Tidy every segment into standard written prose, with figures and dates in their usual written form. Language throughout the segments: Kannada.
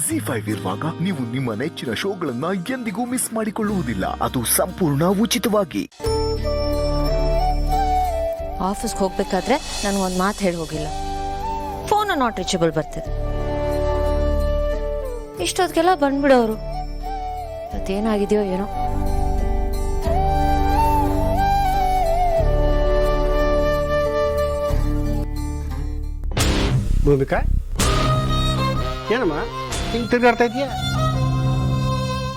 ZEE5 ಇರುವಾಗ ನೀವು ನಿಮ್ಮ ನೆಚ್ಚಿನ ಶೋಗಳನ್ನ ಎಂದಿಗೂ ಮಿಸ್ ಮಾಡಿಕೊಳ್ಳುವುದಿಲ್ಲ. ಅದು ಸಂಪೂರ್ಣ ಉಚಿತವಾಗಿ. ಆಫೀಸ್ಗೆ ಹೋಗ್ಬೇಕಾದ್ರೆ ನಾನು ಒಂದು ಮಾತು ಹೇಳಿ ಹೋಗಿಲ್ಲ. ಫೋನ್ ನಾಟ್ ರೀಚಬಲ್ ಬರ್ತಿದೆ. ಇಷ್ಟೊತ್ತಿಗೆಲ್ಲ ಬಂದ್ಬಿಡೋರು. ಅದೇನಾಗಿದೆಯೋ ಏನೋ. ಭೂಮಿಕಾ, ಏನಮ್ಮ ಹಿಂಗೆ ತಿರುಗಾಡ್ತಾ ಇದೆಯಾ?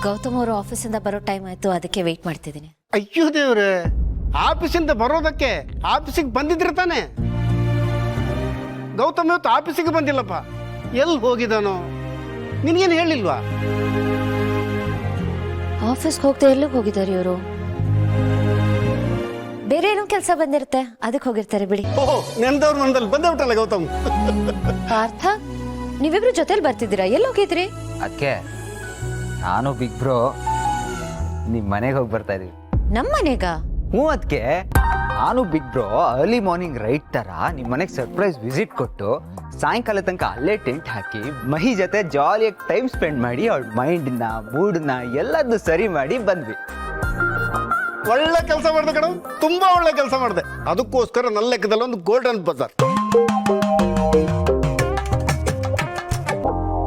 ಗೌತಮ್ ಅವರು ಆಫೀಸಿಂದ ಬರೋ ಟೈಮ್ ಆಯ್ತು, ಅದಕ್ಕೆ ವೆಯ್ಟ್ ಮಾಡ್ತಿದ್ದೀನಿ. ಅಯ್ಯೋ ದೇವ್ರೆ, ಆಫೀಸಿಂದ ಬರೋದಕ್ಕೆ ಆಫೀಸಿಗೆ ಬಂದಿದ್ರೆ ತಾನೆ. ಗೌತಮ್ ಇವತ್ತು ಆಫೀಸಿಗೆ ಬಂದಿಲ್ಲಪ್ಪ, ಎಲ್ಲಿ ಹೋಗಿದ್ದಾನೋ ನಿನಗೇನು ಹೇಳಿಲ್ವಾ? ಆಫೀಸ್ಗೆ ಹೋಗ್ತಾ ಎಲ್ಲಿಗೆ ಹೋಗಿದ್ದಾರೆ ಇವರು? ಬೇರೆ ಏನೋ ಕೆಲಸ ಬಂದಿರುತ್ತೆ, ಅದಕ್ಕೆ ಹೋಗಿರ್ತಾರೆ ಬಿಡಿ. ಓಹೋ, ನೆನ್ದವ್ರು ಮಂದಲ್ಲಿ ಬಂದೇ ಬಿಟ್ಟಲ್ಲ ಗೌತಮ್. ಪಾರ್ಥ, ನೀವಿಬ್ರು ಜೊತೆಲಿ ಬರ್ತಿದ್ದೀರಾ? ಎಲ್ಲಿ ಹೋಗಿದ್ರಿ? ಅದಕ್ಕೆ ನಾನು ಬಿಗ್ ಬ್ರೋ ನಿಮ್ಮ ಮನೆಗೆ ಹೋಗಿ ಬರ್ತಾ ಇದೀವಿ. ನಮ್ಮ ಮನೆಗ? ಹ್ಞೂ, ಅದಕ್ಕೆ ನಾನು big bro early morning right ತರ ನಿಮ್ಮ ಮನೆಗೆ ಸರ್ಪ್ರೈಸ್ ವಿಸಿಟ್ ಕೊಟ್ಟು ಸಾಯಂಕಾಲ ತನಕ ಅಲ್ಲೇ ಟೆಂಟ್ ಹಾಕಿ ಮಹಿ ಜೊತೆ ಜಾಲಿಯಾಗಿ ಟೈಮ್ ಸ್ಪೆಂಡ್ ಮಾಡಿ ಅವಳ ಮೈಂಡ್ನ ಮೂಡ್ನ ಎಲ್ಲದನ್ನು ಸರಿ ಮಾಡಿ ಬಂದ್ವಿ. ಒಳ್ಳೆ ಕೆಲಸ ಮಾಡಿದೆ ಕಣ, ತುಂಬಾ ಒಳ್ಳೆ ಕೆಲಸ ಮಾಡಿದೆ. ಅದಕ್ಕೋಸ್ಕರ ನನ್ನ ಲೆಕ್ಕದಲ್ಲಿ ಒಂದು ಗೋಲ್ಡನ್ ಬಜಾರ್.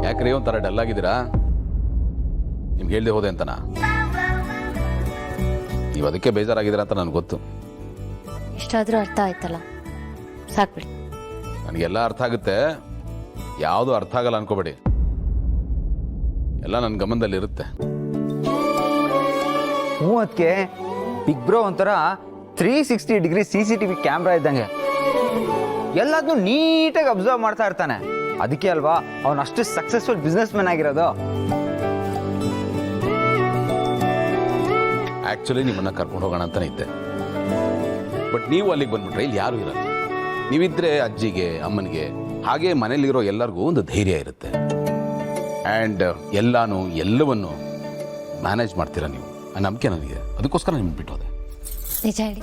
ಯಾಕ್ರಿ ಒಂಥರ ಡಲ್ ಆಗಿದ್ದೀರಾ? ನಿಮ್ಗೆ ಹೇಳ್ದೆ ಹೋದೆ ಅಂತನಾ? ನೀವು ಅದಕ್ಕೆ ಬೇಜಾರಾಗಿದ್ದೀರಾ ಅಂತ ನನಗೆ ಗೊತ್ತು. ಇಷ್ಟಾದ್ರೂ ಅರ್ಥ ಆಯ್ತಲ್ಲ, ಸಾಕ್ಬಿಡಿ. ನನಗೆಲ್ಲ ಅರ್ಥ ಆಗುತ್ತೆ, ಯಾವುದು ಅರ್ಥ ಆಗಲ್ಲ ಅನ್ಕೋಬೇಡಿ. ಎಲ್ಲ ನನ್ನ ಗಮನದಲ್ಲಿರುತ್ತೆ. ಹ್ಞೂ, ಅದಕ್ಕೆ ಬಿಗ್ ಬ್ರೋ ಒಂಥರ 360 ಡಿಗ್ರಿ CCTV ಕ್ಯಾಮ್ರಾ ಇದ್ದಂಗೆ ಎಲ್ಲದನ್ನೂ ನೀಟಾಗಿ ಅಬ್ಸರ್ವ್ ಮಾಡ್ತಾ ಇರ್ತಾನೆ. ಅದಕ್ಕೆ ಅಲ್ವಾ ಅವನು ಅಷ್ಟು ಸಕ್ಸಸ್ಫುಲ್ ಬಿಸ್ನೆಸ್ ಮ್ಯಾನ್ ಆಗಿರೋದು. ಆ್ಯಕ್ಚುಲಿ ನಿಮ್ಮನ್ನ ಕರ್ಕೊಂಡು ಹೋಗೋಣ ಅಂತಾನೆ ಇದ್ದೆ, ಬಟ್ ನೀವು ಅಲ್ಲಿಗೆ ಬಂದ್ಬಿಟ್ರೆ ಇಲ್ಲಿ ಯಾರೂ ಇರಲ್ಲ. ನೀವಿದ್ರೆ ಅಜ್ಜಿಗೆ, ಅಮ್ಮನಿಗೆ, ಹಾಗೆ ಮನೇಲಿರೋ ಎಲ್ಲರಿಗೂ ಒಂದು ಧೈರ್ಯ ಇರುತ್ತೆ. ಆ್ಯಂಡ್ ಎಲ್ಲವನ್ನು ಮ್ಯಾನೇಜ್ ಮಾಡ್ತೀರಾ ನೀವು, ಆ ನಂಬಿಕೆ ನನಗಿದೆ. ಅದಕ್ಕೋಸ್ಕರ ನಿಮ್ಗೆ ಬಿಟ್ಟೋದೆ. ನಿಜ ಹೇಳಿ,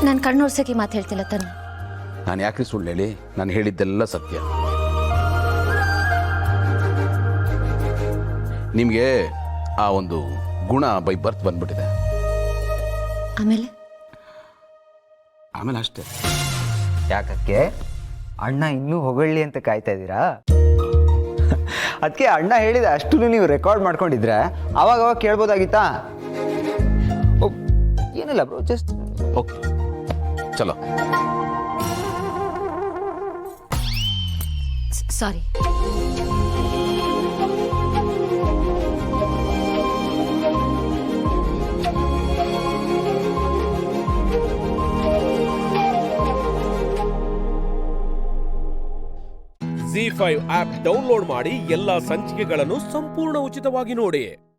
ನಾನು ಕಣ್ಣೋರ್ಸಕ್ಕೆ ಮಾತು ಹೇಳ್ತಿಲ್ಲ ತಾನೆ? ನಾನು ಯಾಕ್ರಿ ಸುಳ್ಳು ಹೇಳಿ? ನಾನು ಹೇಳಿದ್ದೆಲ್ಲ ಸತ್ಯ. ನಿಮಗೆ ಆ ಒಂದು ಗುಣ ಬೈ ಬರ್ತ್ ಬಂದ್ಬಿಟ್ಟಿದೆ. ಆಮೇಲೆ ಅಷ್ಟೇ. ಯಾಕಕ್ಕೆ ಅಣ್ಣ ಇನ್ನೂ ಹೊಗಳ್ಳಿ ಅಂತ ಕಾಯ್ತಾ ಇದ್ದೀರಾ? ಅದಕ್ಕೆ ಅಣ್ಣ ಹೇಳಿದ ಅಷ್ಟು ನೀವು ರೆಕಾರ್ಡ್ ಮಾಡ್ಕೊಂಡಿದ್ರೆ ಅವಾಗ ಕೇಳ್ಬೋದಾಗಿತ್ತಾ? ಏನಿಲ್ಲ ಬ್ರೋ, ಜಸ್ಟ್ ಓಕೆ, ಚಲೋ. ಸಾರಿ. ZEE5 ಆಪ್ ಡೌನ್ಲೋಡ್ ಮಾಡಿ ಎಲ್ಲಾ ಸಂಚಿಕೆಗಳನ್ನು ಸಂಪೂರ್ಣ ಉಚಿತವಾಗಿ ನೋಡಿ.